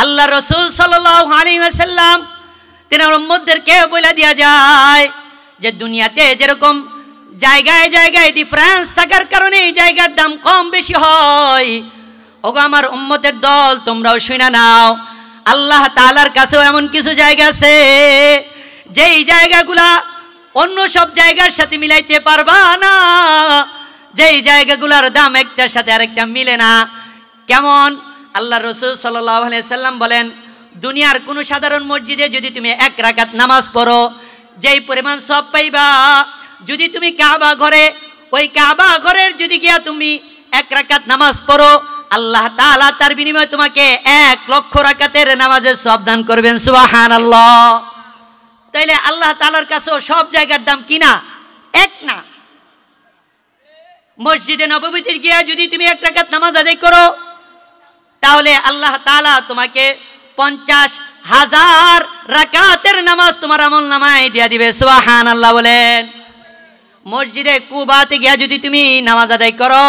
আল্লাহ রাসূল সাল্লাল্লাহু আলাইহি ওয়াসাল্লাম তিনার উম্মতদেরকে বলে দেয়া যায় যে দুনিয়াতে যেরকম জায়গায় জায়গায় ডিফারেন্স থাকার কারণে এই জায়গার দাম কম বেশি হয়, ওগো আমার উম্মতের দল তোমরাও শুনে নাও, আল্লাহ তাআলার কাছেও এমন কিছু জায়গা আছে যেই জায়গাগুলা অন্য সব জায়গার সাথে মিলাইতে পারবা না, যেই জায়গাগুলোর দাম একটার সাথে আরেকটা মিলে না। কেমন? আল্লাহ রাসূল সাল্লাল্লাহু আলাইহি সাল্লাম বলেন, দুনিয়ার কোনো সাধারণ মসজিদে যদি তুমি 1 রাকাত নামাজ পড়ো যেই পরিমাণ সওয়াব পাইবা, যদি তুমি কাবা ঘরে ওই কাবা ঘরের যদি গিয়া তুমি 1 রাকাত নামাজ পড়ো, আল্লাহ তাআলা তার বিনিময়ে তোমাকে 1 লক্ষ রাকাতের নামাজের সওয়াব দান করবেন। সুবহানাল্লাহ। তাইলে আল্লাহ তাআলার কাছেও সব জায়গার দাম কিনা এক না। মসজিদে নববীতে গিয়া যদি তুমি 1 রাকাত নামাজ আদায় করো তাহলে আল্লাহ তাআলা তোমাকে 50,000 রাকাতের নামাজ তোমার আমলনামায় দিয়ে দিবে। সুবহানাল্লাহ বলেন। মসজিদে কুবাতে গিয়া যদি তুমি নামাজ আদায় করো,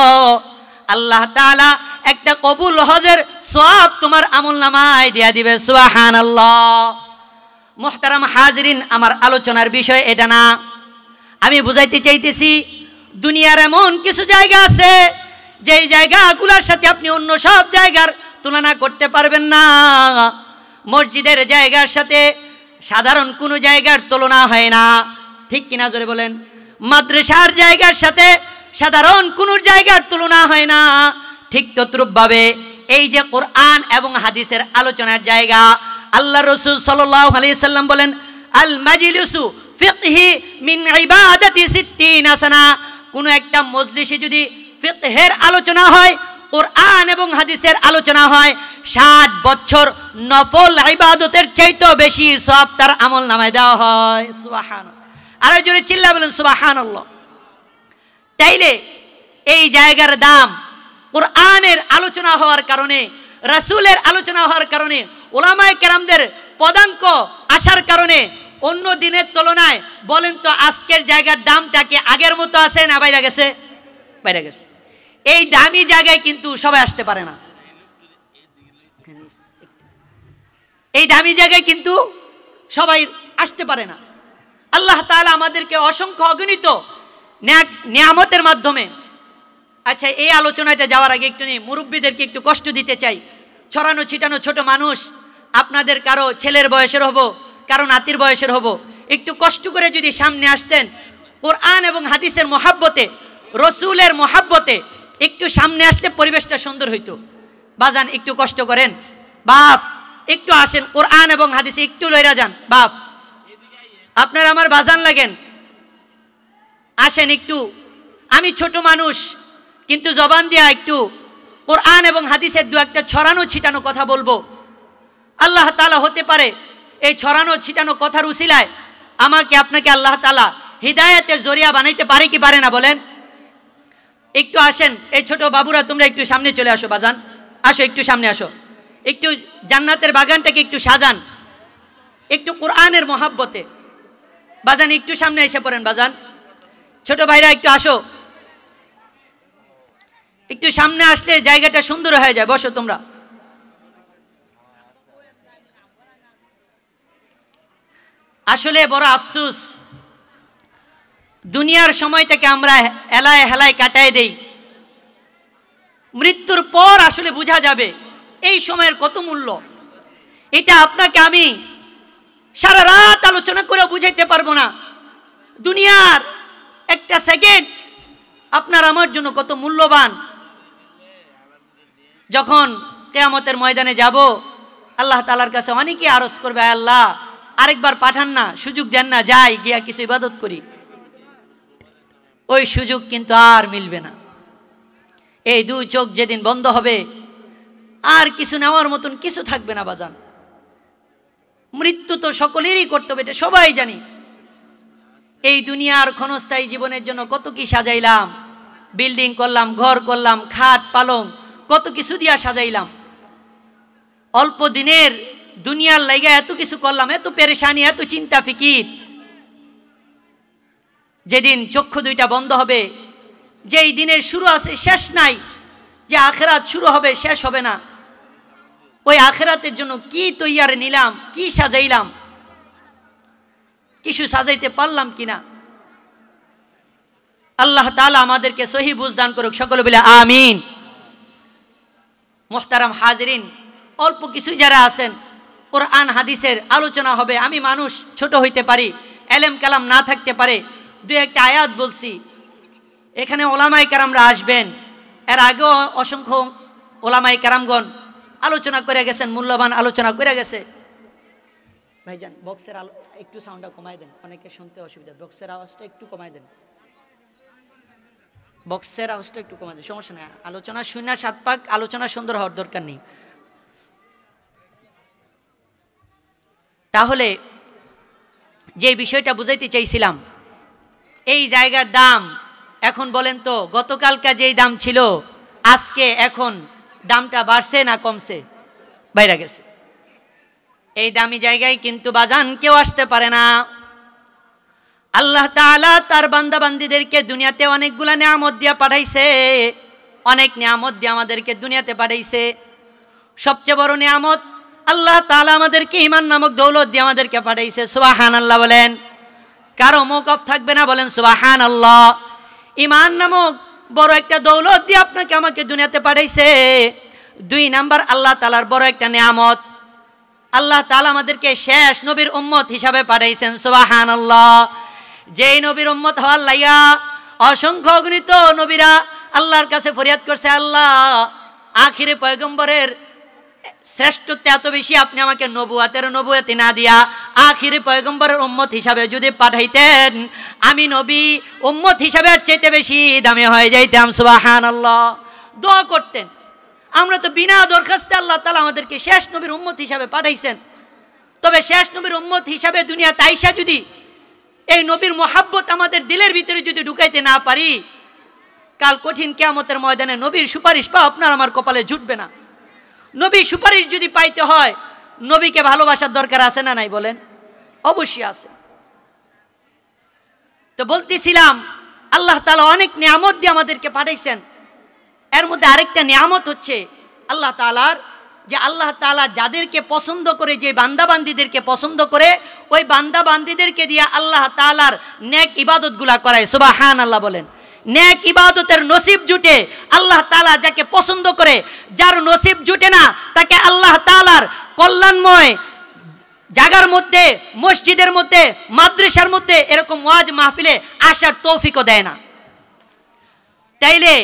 আল্লাহ তাআলা একটা কবুল হজের সওয়াব তোমার আমলনামায় দিয়ে দিবে। সুবহানাল্লাহ। মুহতারাম হাজিরিন, আমার আলোচনার বিষয় এটা না, আমি বুঝাইতে চাইতেছি দুনিয়ার এমন কিছু জায়গা আছে যেই জায়গাগুলোর সাথে আপনি অন্য সব জায়গার তুলনা করতে পারবেন না। মসজিদের জায়গার সাথে সাধারণ কোনো জায়গার তুলনা হয় না, ঠিক কিনা জোরে বলেন। মাদ্রাসার জায়গার সাথে সাধারণ কোনো জায়গার তুলনা হয় না, ঠিক তদ্রূপভাবে এই যে কোরআন এবং হাদিসের আলোচনার জায়গা, আল্লাহ রাসূল সাল্লাল্লাহু আলাইহি সাল্লাম বলেন, আল মাজলিসু ফিকহি মিন ইবাদাতি 60 সানা। কোনো একটা মজলিসে যদি ফিকহের আলোচনা হয়, কোরআন এবং হাদিসের আলোচনা হয়, 60 বছর নফল ইবাদতের চাইতেও বেশি সওয়াব তার আমলনামায় দেওয়া হয়। সুবহানাল্লাহ। আরো জোরে চিল্লা বলেন সুবহানাল্লাহ। তাইলে এই জায়গার দাম কোরআনের আলোচনা হওয়ার কারণে, রাসূলের আলোচনা হওয়ার কারণে, উলামায়ে কেরামদের পদাঙ্ক আসার কারণে অন্য দিনের তুলনায় বলেন তো আজকের জায়গার দামটা কি আগের মতো আছে না বাইরে গেছে? বাইরে গেছে। এই দামি জায়গায় কিন্তু সবাই আসতে পারে না, এই দামি জায়গায় কিন্তু সবাই আসতে পারে না। আল্লাহ তাআলা আমাদেরকে অসংখ্য অগণিত নিয়ামতের মাধ্যমে, আচ্ছা এই আলোচনাটা যাওয়ার আগে একটু মুরব্বীদেরকে একটু কষ্ট দিতে চাই। ছড়ানো ছিটানো ছোট মানুষ, আপনাদের কারো ছেলের বয়সের হবো, কারো নাতির বয়সের হবো, একটু কষ্ট করে যদি সামনে আসতেন, কোরআন এবং হাদিসের মহাব্বতে, রসুলের মহাব্বতে একটু সামনে আসলে পরিবেশটা সুন্দর হইতো। বাজান একটু কষ্ট করেন, বাপ একটু আসেন, কোরআন এবং হাদিসে একটু লইরা যান। বাপ আপনার আমার বাজান লাগেন, আসেন একটু। আমি ছোট মানুষ কিন্তু জবান দিয়া একটু কোরআন এবং হাদিসের দু একটা ছড়ানো ছিটানো কথা বলবো। আল্লাহ তাআলা হতে পারে এই ছড়ানো ছিটানো কথার উসিলায় আমাকে আপনাকে আল্লাহ তাআলা হিদায়াতের জরিয়া বানাইতে পারে কি পারে না বলেন? একটু আসেন, এই ছোট বাবুরা তোমরা একটু সামনে চলে আসো, বাজান আসো, একটু সামনে আসো, একটু জান্নাতের বাগানটাকে একটু সাজান, একটু কোরআনের মহাব্বতে। বাজান একটু সামনে এসে পড়েন, বাজান ছোট ভাইরা একটু আসো, একটু সামনে আসলে জায়গাটা সুন্দর হয়ে যায়। বসো তোমরা। আসলে বড় আফসোস, দুনিয়ার সময়টাকে আমরা হেলায় হেলায় কাটায় দেই, মৃত্যুর পর আসলে বোঝা যাবে এই সময়ের কত মূল্য। এটা আপনাকে আমি সারা রাত আলোচনা করে বুঝাইতে পারবো না। দুনিয়ার একটা সেকেন্ড আপনার আমার জন্য কত মূল্যবান। যখন কিয়ামতের ময়দানে যাব, আল্লাহ তাআলার কাছে অনেকে আরজ করবে, আল্লাহ আরেকবার পাঠান না, সুযোগ দেন না, যাই গিয়া কিছু ইবাদত করি। ওই সুযোগ কিন্তু আর মিলবে না। এই দুই চোখ যেদিন বন্ধ হবে আর কিছু নেওয়ার মতন কিছু থাকবে না বাজান। মৃত্যু তো সকলেরই করতে হবে, এটা সবাই জানি। এই দুনিয়ার ক্ষণস্থায়ী জীবনের জন্য কত কি সাজাইলাম, বিল্ডিং করলাম, ঘর করলাম, খাট পালং কত কিছু দিয়া সাজাইলাম। অল্প দিনের দুনিয়ার লাইগা এত কিছু করলাম, এত পেরেশানি, এত চিন্তা ফিকির। যেদিন চক্ষু দুইটা বন্ধ হবে, যেই দিনের শুরু আছে শেষ নাই, যে আখিরাত শুরু হবে শেষ হবে না, ওই আখিরাতের জন্য কি তৈয়ারি নিলাম, কি সাজাইলাম, কিছু সাজাইতে পারলাম কিনা। আল্লাহ তাআলা আমাদেরকে সহি বুঝ দান করুক, সকলে বলে আমিন। মুহতারাম হাজিরিন, অল্প কিছু যারা আছেন কোরআন হাদিসের আলোচনা হবে। আমি মানুষ, ছোট হইতে পারি, এলেম কালাম না থাকতে পারে, দুই একটা আয়াত বলছি। এখানে ওলামায়ে কেরামরা আসবেন, এর আগেও অসংখ্য ওলামায়ে কেরামগণ আলোচনা করে গেছেন, মূল্যবান আলোচনা করে গেছে। ভাইজান বক্সের একটু সাউন্ডটা কমাই দেন, অনেকে শুনতে অসুবিধা, বক্সের আওয়াজটা একটু কমাই দেন, বক্সের আওয়াজটা একটু কমাই দেন, সমস্যা নেই। আলোচনা শূন্য সাত পাক, আলোচনা সুন্দর হওয়ার দরকার নেই। তাহলে যে বিষয়টা বুঝাইতে চাইছিলাম, এই জায়গার দাম এখন বলেন তো, গতকালকা যেই দাম ছিল আজকে এখন দামটা বাড়ছে না কমছে? বাইরে গেছে। এই দামি জায়গায় কিন্তু বাজান কেউ আসতে পারে না। আল্লাহ তাআলা তার বান্দা বান্দীদেরকে দুনিয়াতে অনেকগুলা নিয়ামত দিয়া পাঠাইছে, অনেক নিয়ামত দিয়ে আমাদেরকে দুনিয়াতে পাঠাইছে। সবচেয়ে বড় নিয়ামত আল্লাহ তাআলা আমাদেরকে ঈমান নামক দৌলত দিয়ে আমাদেরকে পাঠাইছে। সুবহানাল্লাহ বলেন। কারো মওকাফ থাকবে না, বলেন সুবহানাল্লাহ। ঈমান নামক বড় একটা দৌলত দিয়ে আপনাকে আমাকে দুনিয়াতে পাঠাইছে। দুই নাম্বার, আল্লাহ তাআলার বড় একটা নিয়ামত, আল্লাহ তাআলা আমাদেরকে শেষ নবীর উম্মত হিসাবে পাঠাইছেন। সুবহানাল্লাহ। যেই নবীর উম্মত হওয়ার লাইয়া অসংখ্য অগণিত নবীরা আল্লাহর কাছে ফরিয়াদ করছে, আল্লাহ আখিরে পয়গম্বরের শ্রেষ্ঠত্ব এত বেশি, আপনি আমাকে নবুয়তি না দিয়া আখিরে পয়গম্বরের উম্মত হিসাবে যদি পাঠাইতেন, আমি নবী উম্মত হিসাবে চাইতে বেশি দামি হয়ে যাইতাম। সুবহানাল্লাহ। দোয়া করতেন। আমরা তো বিনা দরখাস্তে আল্লাহ তাআলা আমাদেরকে শেষ নবীর উম্মত হিসাবে পাঠাইছেন। তবে শেষ নবীর উম্মত হিসাবে দুনিয়াতে আইসা যদি এই নবীর মোহাব্বত আমাদের দিলের ভিতরে যদি ঢুকাইতে না পারি, কাল কঠিন কিয়ামতের ময়দানে নবীর সুপারিশ পাওয়া আপনার আমার কপালে জুটবে না। নবীর সুপারিশ যদি পাইতে হয়, নবীকে ভালোবাসার দরকার আছে না নাই বলেন? অবশ্যই আছে। তো বলতেছিলাম, আল্লাহ তাআলা অনেক নিয়ামত দিয়ে আমাদেরকে পাঠাইছেন। এর মধ্যে আরেকটা নিয়ামত হচ্ছে আল্লাহ তাআলার, যে আল্লাহ তাআলা যাদেরকে পছন্দ করে, যে বান্দাবান্দীদেরকে পছন্দ করে, ওই বান্দাবান্দীদেরকে দিয়ে আল্লাহ তাআলার নেক ইবাদতগুলা করায়। সুবহানাল্লাহ বলেন। নেক ইবাদতের নসিব জুটে আল্লাহ তাআলা যাকে পছন্দ করে। যার নসিব জুটে না, তাকে আল্লাহ তাআলার কল্যাণময় জায়গার মধ্যে, মসজিদের মধ্যে, মাদ্রাসার মধ্যে এরকম ওয়াজ মাহফিলে আসার তৌফিকও দেয় না। তাইলে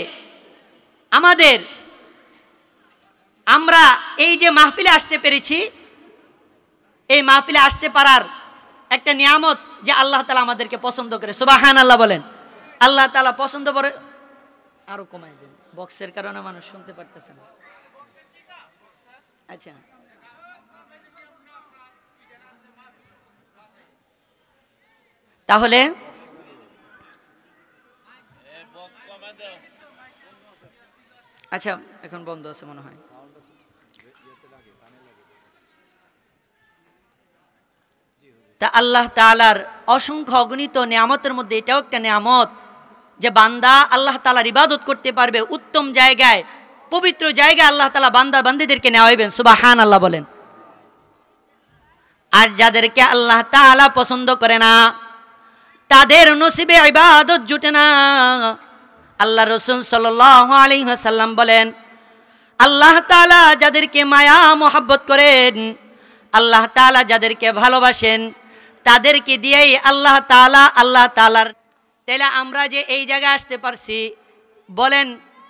আমরা এই যে মাহফিলে আসতে পেরেছি, এই মাহফিলে আসতে পারার একটা নিয়ামত যে আল্লাহ তাআলা আমাদেরকে পছন্দ করে। সুবহানাল্লাহ বলেন। আল্লাহ তাআলা পছন্দ করে। আরো কমাই দেন, বক্সের কারণে মানুষ শুনতে পারতেছে না। আচ্ছা, তাহলে আচ্ছা, এখন বন্ধ আছে মনে হয়। তা আল্লাহ তাআলার অসংখ্য অগণিত নিয়ামতের মধ্যে এটাও একটা নিয়ামত যে বান্দা আল্লাহ তাআলার ইবাদত করতে পারবে উত্তম জায়গায়, পবিত্র জায়গায় আল্লাহ তাআলা বান্দা বান্দীদেরকে নেওয়াইবেন। সুবহানাল্লাহ বলেন। আর যাদেরকে আল্লাহ তাআলা পছন্দ করে না, তাদের নসিবে ইবাদত জুটে না। আল্লাহ রাসূল সাল্লাল্লাহু আলাইহি ওয়াসাল্লাম বলেন, আল্লাহ তাআলা যাদেরকে মায়া মোহাব্বত করেন, আল্লাহ তাআলা যাদেরকে ভালোবাসেন, তাদেরকে দিয়েই আল্লাহ তাআলার। তাহলে আমরা যে এই জায়গায় আসতে পারছি, বলেন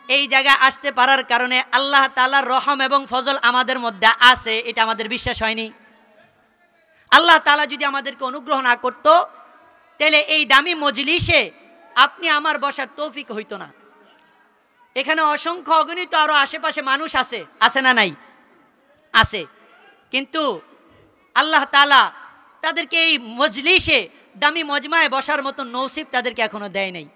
এই জায়গায় আসতে পারার কারণে আল্লাহ তাআলার রহম এবং ফজল আমাদের মধ্যে আছে, এটা আমাদের বিশ্বাস হয়নি? আল্লাহ তাআলা যদি আমাদেরকে অনুগ্রহ না করত, তাহলে এই দামি মজলিসে আপনি আমার বসার তৌফিক হইতো না। এখানে অসংখ্য অগণিত আরো আশেপাশে মানুষ আছে না নাই? আছে। কিন্তু আল্লাহ তাআলা তাদেরকে এই মজলিসে, দামি মজমায় বসার মতো নসিব তাদেরকে এখনো দেয় নাই।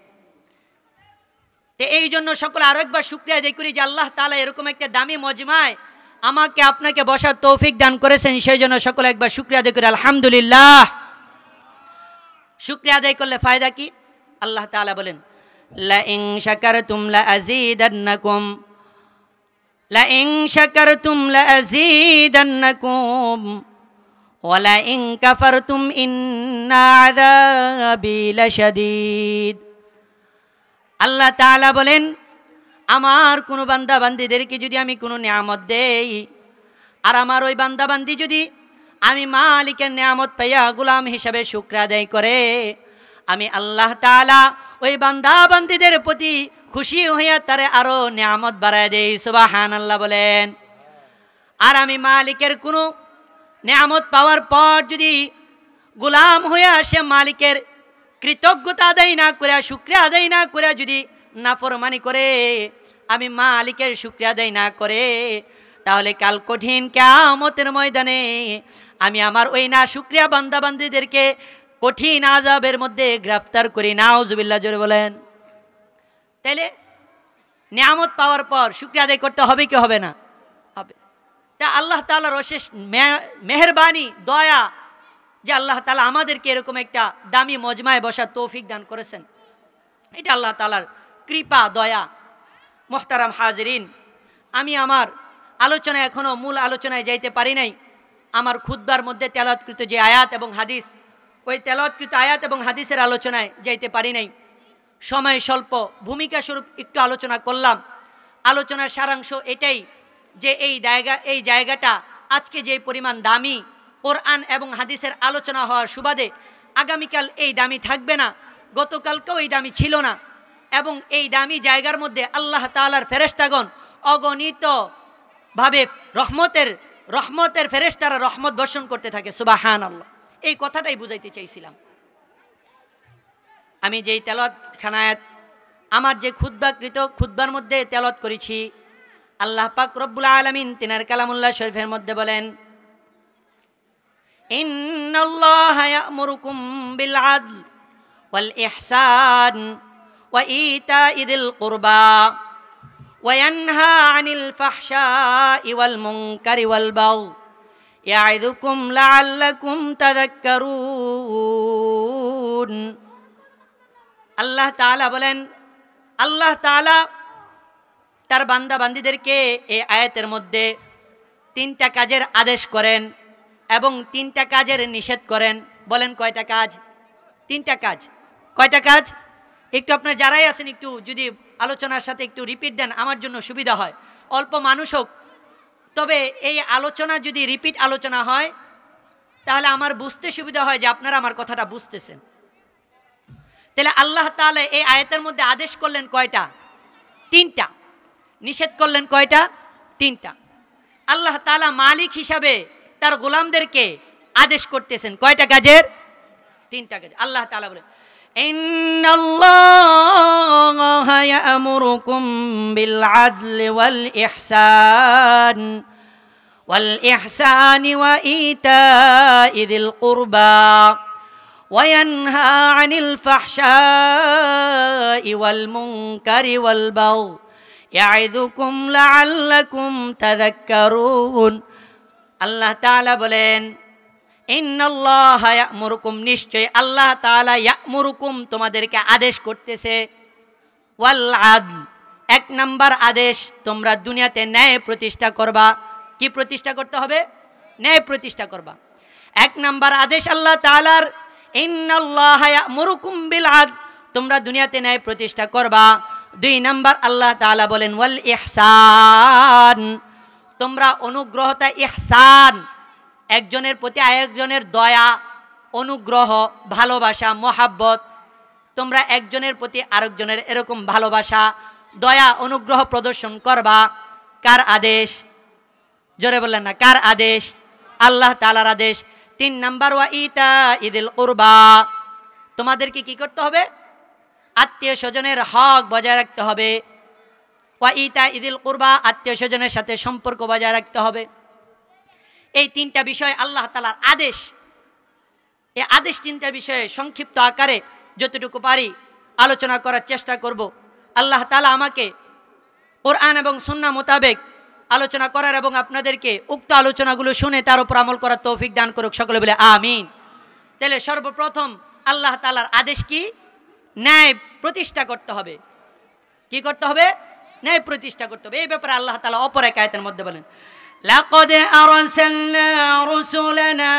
তো এই জন্য সকলে আরো একবার শুকরিয়া আদায় করি যে আল্লাহ তাআলা এরকম একটা দামি মজমায় আমাকে আপনাকে বসার তৌফিক দান করেছেন। সেই জন্য সকলে একবার শুকরিয়া আদায় করি আলহামদুলিল্লাহ। শুকরিয়া আদায় করলে ফায়দা কি? আল্লাহ তাআলা বলেন, লা ইন শাকারতুম লা আযীদান্নাকুম লাইন শাকারতুম লাযীদান্নাকুম ওয়া লাইন কাফারতুম ইন্না আযাবি লাশাদীদ। আল্লাহ তাআলা বলেন, আমার কোনো বান্দা বান্দীদেরকে যদি আমি কোনো নিয়ামত দেই, আর আমার ওই বান্দা বান্দি যদি আমি মালিকের নিয়ামত পাইয়া গোলাম হিসাবে শুকর আদায় করে, আমি আল্লাহ তাআলা ওই বান্দা বান্দীদের প্রতি খুশি হইয়া তারে আরো নিয়ামত বাড়ায় দেই। সুবহানাল্লাহ বলেন। আর আমি মালিকের কোনো নিয়ামত পাওয়ার পর যদি গোলাম হইয়া সে মালিকের কৃতজ্ঞতা আদায় না করে, শুকরিয়া আদায় না করে যদি নাফরমানি করে, আমি মালিকের শুকরিয়া আদায় না করে, তাহলে কাল কঠিন কিয়ামতের ময়দানে আমি আমার ওই না শুকরিয়া বান্দা বান্দীদেরকে কঠিন আযাবের মধ্যে গ্রেফতার করি। নাউজুবিল্লাহ, জোরে বলেন। তাইলে নিয়ামত পাওয়ার পর শুকরিয়া আদায় করতে হবে কি হবে না? হবে। তা আল্লাহ তাআলার অশেষ মেহেরবানি, দয়া যে আল্লাহ তাআলা আমাদেরকে এরকম একটা দামি মজমায় বসার তৌফিক দান করেছেন, এটা আল্লাহ তাআলার কৃপা, দয়া। মুহতারাম হাজিরিন, আমি আমার আলোচনায় এখনও মূল আলোচনায় যাইতে পারি নাই। আমার খুতবার মধ্যে তেলাওয়াতকৃত যে আয়াত এবং হাদিস, ওই তেলাওয়াতকৃত আয়াত এবং হাদিসের আলোচনায় যাইতে পারি নাই। সময় স্বল্প, ভূমিকা স্বরূপ একটু আলোচনা করলাম। আলোচনার সারাংশ এটাই যে এই জায়গাটা আজকে যে পরিমাণ দামি, কোরআন এবং হাদিসের আলোচনা হওয়ার সুবাদে আগামীকাল এই দামি থাকবে না, গতকালকেও এই দামি ছিল না। এবং এই দামি জায়গার মধ্যে আল্লাহ তাআলার ফেরেশতাগণ অগণিতভাবে রহমতের ফেরেশতারা রহমত বর্ষণ করতে থাকে। সুবহানাল্লাহ, এই কথাটাই বুঝাইতে চাইছিলাম। আমি যেই তেলাওয়াতখানায় আমার যে খুতবার মধ্যে তেলাওয়াত করেছি, আল্লাহ পাক রব্বুল আলামিন তিনার কালামুল্লাহ শরীফের মধ্যে বলেন, ইন্নাল্লাহা ইয়া'মুরুকুম বিল আদল ওয়াল ইহসান ওয়া ইতা'i যিল কুরবা ওয়া ইয়ানহা আনিল ফাহশা'i ওয়াল মুনকারি ওয়াল বাগই ইয়া'ইযুকুম লা'আল্লাকুম তাযাক্কারুন। আল্লাহ তাআলা বলেন, আল্লাহ তাআলা তার বান্দা বান্দীদেরকে এই আয়াতের মধ্যে 3টা কাজের আদেশ করেন এবং 3টা কাজের নিষেধ করেন। বলেন কয়টা কাজ? 3টা কাজ। কয়টা কাজ? একটু আপনার যারাই আছেন একটু যদি আলোচনার সাথে একটু রিপিট দেন, আমার জন্য সুবিধা হয়। অল্প মানুষ হোক, তবে এই আলোচনা যদি রিপিট আলোচনা হয় তাহলে আমার বুঝতে সুবিধা হয় যে আপনারা আমার কথাটা বুঝতেছেন। তাহলে আল্লাহ তাআলা এই আয়াতের মধ্যে আদেশ করলেন কয়টা? 3টা। নিষেধ করলেন কয়টা? 3টা। আল্লাহ তাআলা মালিক হিসাবে তার গোলামদেরকে আদেশ করতেছেন কয়টা কাজের? 3টা কাজ। আল্লাহ তাআলা বলেন, ইন্নাল্লাহা ইয়া'মুরুকুম বিল আদলি ওয়াল ইহসানি ওয়া ইতা'i যিল কুরবা ওয়া ইয়ানহা আনিল ফাহশা'i ওয়াল মুনকারি ওয়াল বাগই ইয়া'ইযুকুম লা'আল্লাকুম তাযাক্কারুন। আল্লাহ তাআলা বলেন, ইন্নাল্লাহা ইয়া'মুরুকুম, নিশ্চয় আল্লাহ তাআলা ইয়া'মুরুকুম, তোমাদেরকে আদেশ করতেছে, ওয়াল আদল, 1 নাম্বার আদেশ, তোমরা দুনিয়াতে ন্যায় প্রতিষ্ঠা করবা। কি প্রতিষ্ঠা করতে হবে? ন্যায় প্রতিষ্ঠা করবা। 1 নাম্বার আদেশ আল্লাহ তাআলার, ইন্নাল্লাহা ইয়া'মুরুকুম বিল আদল, তোমরা দুনিয়াতে ন্যায় প্রতিষ্ঠা করবা। 2 নাম্বার আল্লাহ তাআলা বলেন, ওয়াল ইহসান, তোমরা অনুগ্রহতা, ইহসান, একজনের প্রতি আরেকজনের দয়া, অনুগ্রহ, ভালোবাসা, মহাব্বত, তোমরা একজনের প্রতি আরেকজনের এরকম ভালোবাসা, দয়া, অনুগ্রহ প্রদর্শন করবা। কার আদেশ? জোরে বললেন না, কার আদেশ? আল্লাহ তাআলার আদেশ। 3 নাম্বার, ওয়া ইতা'i যিল কুরবা, তোমাদেরকে কি করতে হবে? আত্মীয় স্বজনের হক বজায় রাখতে হবে। ওয়া ইতা'i যিল কুরবা, আত্মীয় স্বজনের সাথে সম্পর্ক বজায় রাখতে হবে। এই 3টা বিষয় আল্লাহ তাআলার আদেশ। এই আদেশ 3টা বিষয়ে সংক্ষিপ্ত আকারে যতটুকু পারি আলোচনা করার চেষ্টা করব। আল্লাহ তাআলা আমাকে কোরআন এবং সুন্নাহ মোতাবেক আলোচনা করার এবং আপনাদেরকে উক্ত আলোচনাগুলো শুনে তার উপর আমল করার তৌফিক দান করুক। সকলে বলে আমিন। তাহলে সর্বপ্রথম আল্লাহ তাআলার আদেশ কি? ন্যায় প্রতিষ্ঠা করতে হবে। কি করতে হবে? ন্যায় প্রতিষ্ঠা করতে হবে। এই ব্যাপারে আল্লাহ তাআলা অপর এক আয়াতের মধ্যে বলেন, লাকাদ আরসালনা রুসুলানা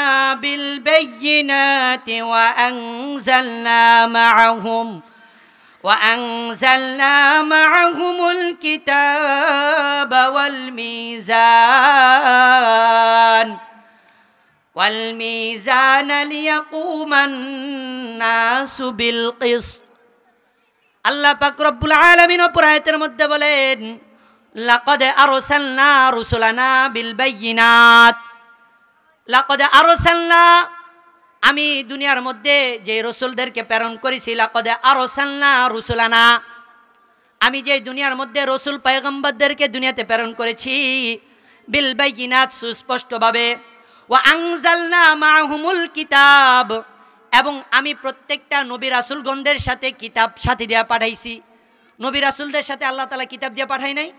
বিল বাইয়িনাতি ওয়া আনজালনা মা'আহুমুল কিতাবা ওয়াল মিজান লিয়াকুমান নাসু বিল কিসত। আল্লাহ পাক রব্বুল আলামিন অপর আয়াতের মধ্যে বলেন, লাকাদ আরসালনা রুসুলানা বিল বাইয়িনাত। লাকাদ আরসালনা, আমি দুনিয়ার মধ্যে যে রসুলদেরকে প্রেরণ করেছি, লাকাদ আরসালনা রুসুলানা, আমি যে দুনিয়ার মধ্যে রসুল পয়গম্বরদেরকে দুনিয়াতে প্রেরণ করেছি, বিল বাইয়িনাত, সুস্পষ্টভাবে, ওয়া আনজালনা মা'হুমুল কিতাব, এবং আমি প্রত্যেকটা নবী রাসূলগণদের সাথে কিতাব সাথে দিয়া পাঠাইছি। নবী রাসূলদের সাথে আল্লাহ তাআলা কিতাব দিয়ে পাঠায় নাই?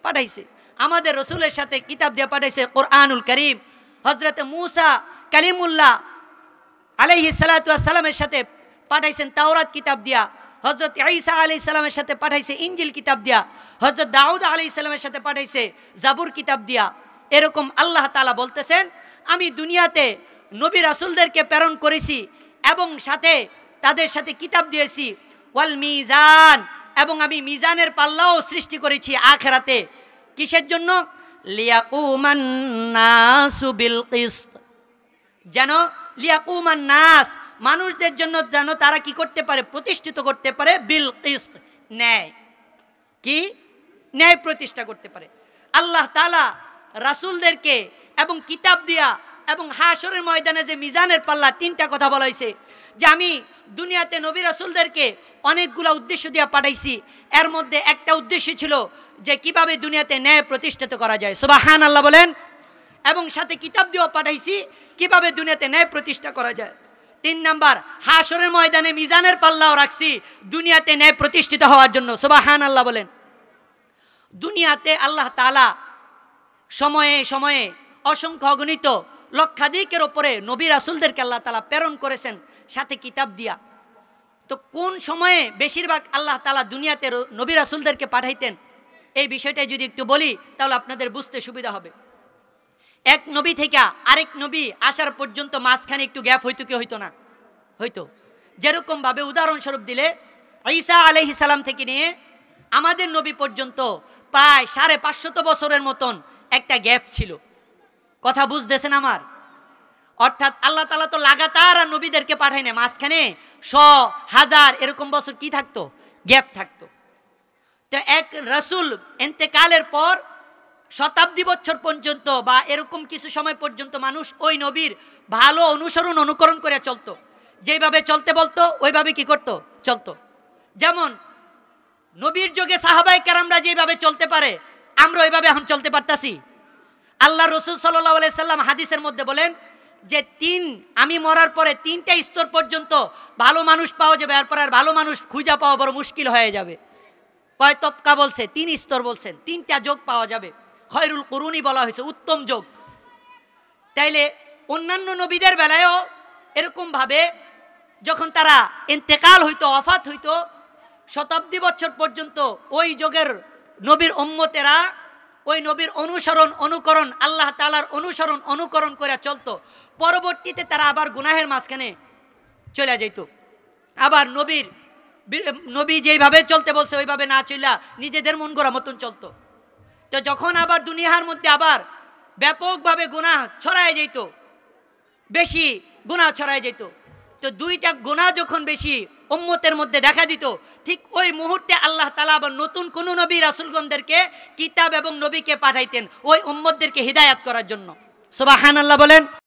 পাঠাইছে। আমাদের রসুলের সাথে কিতাব দিয়ে পাঠাইছে কোরআনুল কারীম। হযরত মূসা কালিমুল্লাহ আলাইহিস সালাতু ওয়াস সালামের সাথে পাঠাইছেন তাওরাত কিতাব দিয়া। হযরত ঈসা আলাইহিস সালামের সাথে পাঠাইছে ইনজিল কিতাব দিয়া। হযরত দাউদ আলাইহিস সালামের সাথে পাঠাইছে জাবুর কিতাব দিয়া। এরকম আল্লাহ তাআলা বলতেছেন, আমি দুনিয়াতে নবী রাসূলদেরকে প্রেরণ করেছি এবং সাথে তাদের সাথে কিতাব দিয়েছি। ওয়াল মিজান, এবং আমি মিজানের পাল্লাও সৃষ্টি করেছি আখিরাতে। কিসের জন্য? লিয়াকুমান নাসু বিল কিসত, যেন লিয়াকুমান নাস, মানুষদের জন্য যেন তারা কি করতে পারে? প্রতিষ্ঠিত করতে পারে, বিল কিসত, ন্যায়। কি? ন্যায় প্রতিষ্ঠা করতে পারে। আল্লাহ তাআলা রাসূলদেরকে এবং কিতাব দিয়া এবং হাশরের ময়দানে যে মিজানের পাল্লা, তিনটা কথা বলা হয়েছে যে আমি দুনিয়াতে নবী রাসূলদেরকে অনেকগুলো উদ্দেশ্য দিয়া পাঠাইছি। এর মধ্যে একটা উদ্দেশ্য ছিল যে কিভাবে দুনিয়াতে ন্যায় প্রতিষ্ঠিত করা যায়। সুবহানাল্লাহ বলেন। এবং সাথে কিতাব দিয়েও পাঠাইছি কিভাবে দুনিয়াতে ন্যায় প্রতিষ্ঠা করা যায়। 3 নাম্বার, হাশরের ময়দানে মিজানের পাল্লাও রাখছি দুনিয়াতে ন্যায় প্রতিষ্ঠিত হওয়ার জন্য। সুবহানাল্লাহ বলেন। দুনিয়াতে আল্লাহ তাআলা সময়ে সময়ে অসংখ্য অগণিত লক্ষাধিকের ওপরে নবী রাসূলদেরকে আল্লাহ তাআলা প্রেরণ করেছেন সাথে কিতাব দিয়া। তো কোন সময়ে বেশিরভাগ আল্লাহ তাআলা দুনিয়াতে নবী রাসূলদেরকে পাঠাইতেন, এই বিষয়টা যদি একটু বলি তাহলে আপনাদের বুঝতে সুবিধা হবে। এক নবী থেকে আরেক নবী আসার পর্যন্ত মাঝখানে একটু গ্যাপ হইতো কি হইতো না? হইতো। যেরকমভাবে উদাহরণস্বরূপ দিলে ঈসা আলাইহিস সালাম থেকে নিয়ে আমাদের নবী পর্যন্ত প্রায় 550 বছরের মতন একটা গ্যাপ ছিল। কথা বুঝতেছেন আমার? অর্থাৎ আল্লাহ তাআলা তো লাগাতার নবীদেরকে পাঠায় না, মাঝখানে 100, 1000 এরকম বছর কি থাকতো? গ্যাপ থাকতো। তো এক রাসূল ইন্তেকালের পর শতাব্দী বছর পর্যন্ত বা এরকম কিছু সময় পর্যন্ত মানুষ ওই নবীর ভালো অনুকরণ করে চলতো। যেভাবে চলতে বলতো ওইভাবে কি করতো? চলতো। যেমন নবীর যুগে সাহাবায়ে কেরামরা যেভাবে চলতে পারে আমরা ওইভাবে এখন চলতে পারতাছি? আল্লাহ রাসূল সাল্লাল্লাহু আলাইহি সাল্লাম হাদিসের মধ্যে বলেন যে আমি মরার পরে 3টা স্তর পর্যন্ত ভালো মানুষ পাওয়া যাবে, এরপর আর ভালো মানুষ খুঁজে পাওয়া বড় মুশকিল হয়ে যাবে। কয় তবকা বলছে? 3 স্তর বলছেন। 3টা যুগ পাওয়া যাবে। খয়রুল কুরুনি বলা হয়েছে, উত্তম যুগ। তাইলে অন্যান্য নবীদের বেলায়ও এরকমভাবে যখন তারা ইন্তেকাল হইতো, ওয়াফাত হইতো, শতাব্দী বছর পর্যন্ত ওই যুগের নবীর উম্মতেরা ওই নবীর অনুকরণ আল্লাহ তাআলার অনুকরণ করে চলতো। পরবর্তীতে তারা আবার গুনাহের মাঝখানে চলে যেত। আবার নবী যেইভাবে চলতে বলছে ওইভাবে না চলা নিজেদের মন গড়া মতন চলতো। তো যখন আবার দুনিয়ার মধ্যে আবার ব্যাপকভাবে গুনাহ ছড়ায় যেত, বেশি গুনাহ ছড়ায় যেত, তো 2টা গুনাহ যখন বেশি উম্মতের মধ্যে দেখা দিত, ঠিক ওই মুহূর্তে আল্লাহ তাআলা আবার নতুন কোন নবী রাসূলগণদেরকে কিতাব এবং নবীকে পাঠাইতেন ওই উম্মতদেরকে হিদায়াত করার জন্য। সুবহানাল্লাহ বলেন।